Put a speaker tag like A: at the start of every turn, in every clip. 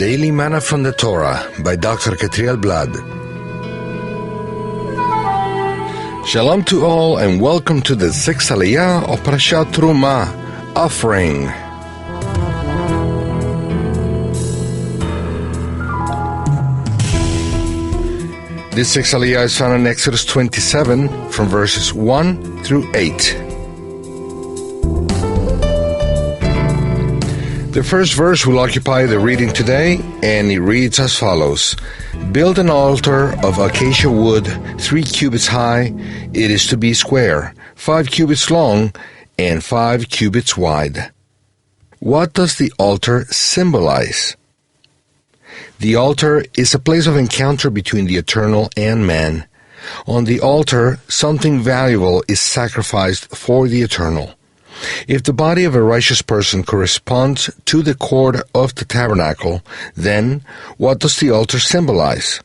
A: Daily Manna from the Torah by Dr. Ketriel Blad. Shalom to all and welcome to the 6th Aliyah of Parashat Trumah, offering. This 6th Aliyah is found in Exodus 27 from verses 1 through 8. The first verse will occupy the reading today, and it reads as follows. Build an altar of acacia wood, 3 cubits high. It is to be square, 5 cubits long, and 5 cubits wide. What does the altar symbolize? The altar is a place of encounter between the eternal and man. On the altar, something valuable is sacrificed for the eternal. If the body of a righteous person corresponds to the cord of the tabernacle, then what does the altar symbolize?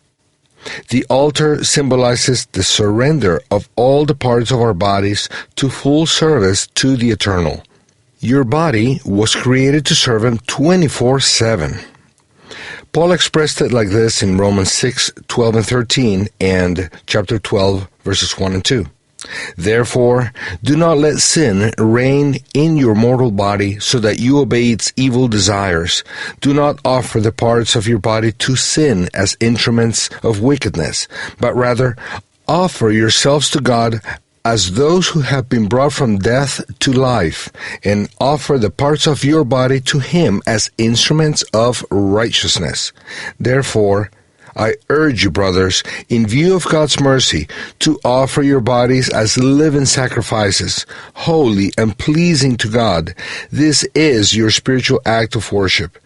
A: The altar symbolizes the surrender of all the parts of our bodies to full service to the eternal. Your body was created to serve Him 24/7. Paul expressed it like this in Romans 6:12 and 13 and chapter 12, verses 1 and 2. Therefore, do not let sin reign in your mortal body so that you obey its evil desires. Do not offer the parts of your body to sin as instruments of wickedness, but rather offer yourselves to God as those who have been brought from death to life, and offer the parts of your body to Him as instruments of righteousness. Therefore, I urge you, brothers, in view of God's mercy, to offer your bodies as living sacrifices, holy and pleasing to God. This is your spiritual act of worship.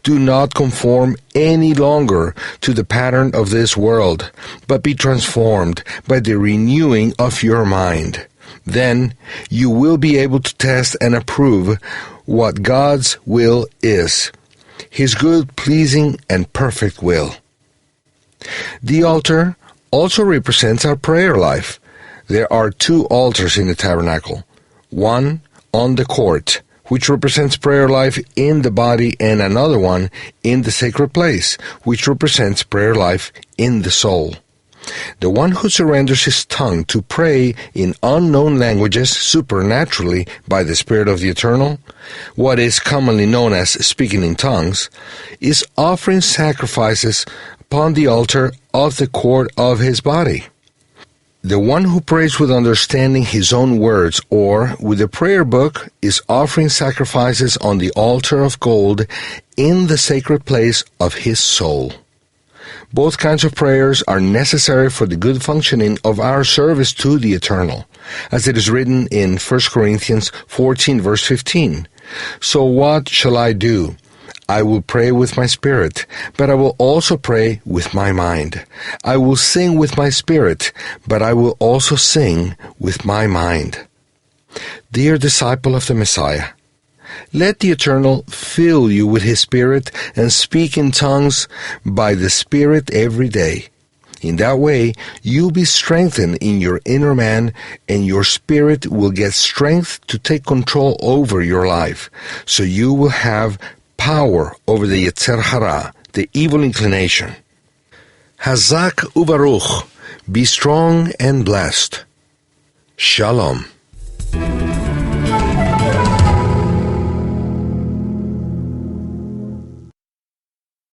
A: Do not conform any longer to the pattern of this world, but be transformed by the renewing of your mind. Then you will be able to test and approve what God's will is, His good, pleasing, and perfect will. The altar also represents our prayer life. There are 2 altars in the tabernacle. One on the court, which represents prayer life in the body, and another one in the sacred place, which represents prayer life in the soul. The one who surrenders his tongue to pray in unknown languages supernaturally by the Spirit of the Eternal, what is commonly known as speaking in tongues, is offering sacrifices upon the altar of the cord of his body. The one who prays with understanding his own words or with a prayer book is offering sacrifices on the altar of gold in the sacred place of his soul. Both kinds of prayers are necessary for the good functioning of our service to the eternal, as it is written in 1 Corinthians 14, verse 15. So what shall I do? I will pray with my spirit, but I will also pray with my mind. I will sing with my spirit, but I will also sing with my mind. Dear disciple of the Messiah, let the Eternal fill you with His Spirit and speak in tongues by the Spirit every day. In that way, you'll be strengthened in your inner man, and your spirit will get strength to take control over your life, so you will have power over the Yetzer Hara, the evil inclination. Hazak ubaruch, be strong and blessed. Shalom.